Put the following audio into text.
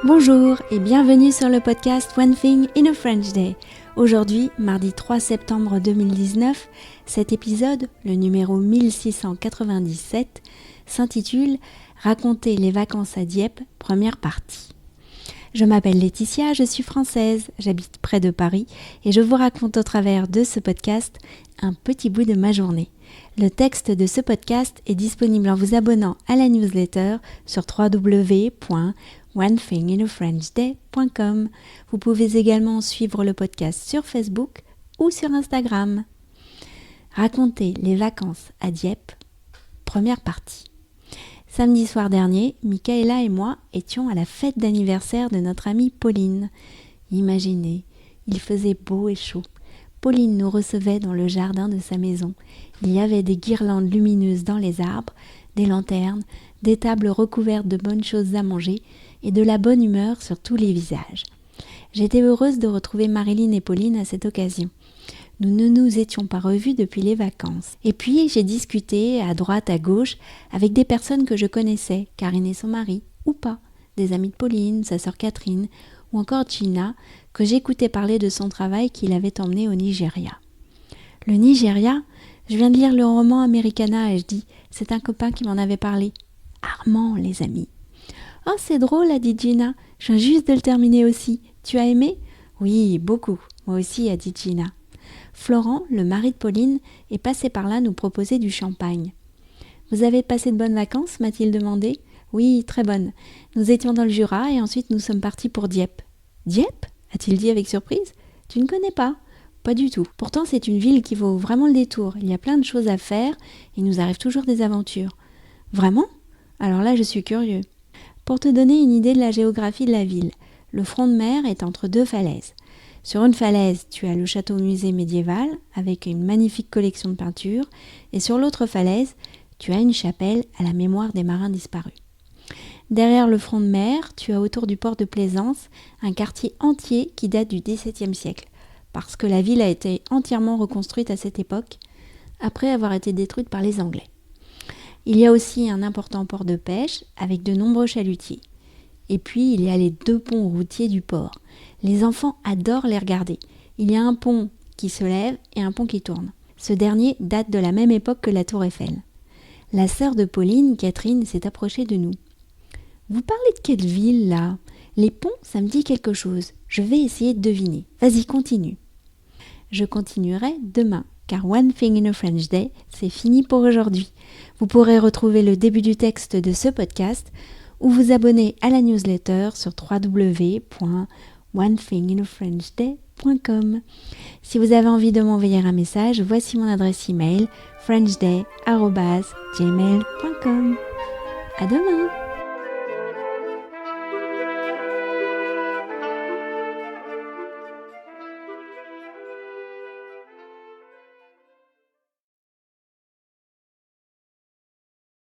Bonjour et bienvenue sur le podcast One Thing in a French Day. Aujourd'hui, mardi 3 septembre 2019, cet épisode, le numéro 1697, s'intitule « Raconter les vacances à Dieppe, première partie ». Je m'appelle Laetitia, je suis française, j'habite près de Paris et je vous raconte au travers de ce podcast un petit bout de ma journée. Le texte de ce podcast est disponible en vous abonnant à la newsletter sur www.onethinginafrenchday.com. Vous pouvez également suivre le podcast sur Facebook ou sur Instagram. Raconter les vacances à Dieppe, première partie. Samedi soir dernier, Michaela et moi étions à la fête d'anniversaire de notre amie Pauline. Imaginez, il faisait beau et chaud. Pauline nous recevait dans le jardin de sa maison. Il y avait des guirlandes lumineuses dans les arbres, des lanternes, des tables recouvertes de bonnes choses à manger et de la bonne humeur sur tous les visages. J'étais heureuse de retrouver Marilyn et Pauline à cette occasion. Nous ne nous étions pas revus depuis les vacances. Et puis, j'ai discuté à droite, à gauche, avec des personnes que je connaissais, Karine et son mari, ou pas, des amis de Pauline, sa sœur Catherine, ou encore Gina, que j'écoutais parler de son travail qu'il avait emmené au Nigeria. Le Nigeria, je viens de lire le roman Americana et je dis, c'est un copain qui m'en avait parlé. Armand, les amis. Oh, c'est drôle, a dit Gina, je viens juste de le terminer aussi. Tu as aimé ? Oui, beaucoup, moi aussi, a dit Gina. Florent, le mari de Pauline, est passé par là nous proposer du champagne. Vous avez passé de bonnes vacances, m'a-t-il demandé. Oui, très bonnes. Nous étions dans le Jura et ensuite nous sommes partis pour Dieppe. Dieppe ? A-t-il dit avec surprise. Tu ne connais pas ? Pas du tout. Pourtant, c'est une ville qui vaut vraiment le détour. Il y a plein de choses à faire et il nous arrive toujours des aventures. Vraiment ? Alors là, je suis curieux. Pour te donner une idée de la géographie de la ville, le front de mer est entre deux falaises. Sur une falaise, tu as le château-musée médiéval avec une magnifique collection de peintures et sur l'autre falaise, tu as une chapelle à la mémoire des marins disparus. Derrière le front de mer, tu as autour du port de Plaisance un quartier entier qui date du XVIIe siècle, parce que la ville a été entièrement reconstruite à cette époque, après avoir été détruite par les Anglais. Il y a aussi un important port de pêche avec de nombreux chalutiers. Et puis, il y a les deux ponts routiers du port. Les enfants adorent les regarder. Il y a un pont qui se lève et un pont qui tourne. Ce dernier date de la même époque que la Tour Eiffel. La sœur de Pauline, Catherine, s'est approchée de nous. « Vous parlez de quelle ville, là ? Les ponts, ça me dit quelque chose. Je vais essayer de deviner. Vas-y, continue. » Je continuerai demain, car One Thing in a French Day, c'est fini pour aujourd'hui. Vous pourrez retrouver le début du texte de ce podcast ou vous abonner à la newsletter sur www.onethinginafrenchday.com. Si vous avez envie de m'envoyer un message, voici mon adresse email frenchday@gmail.com. À demain!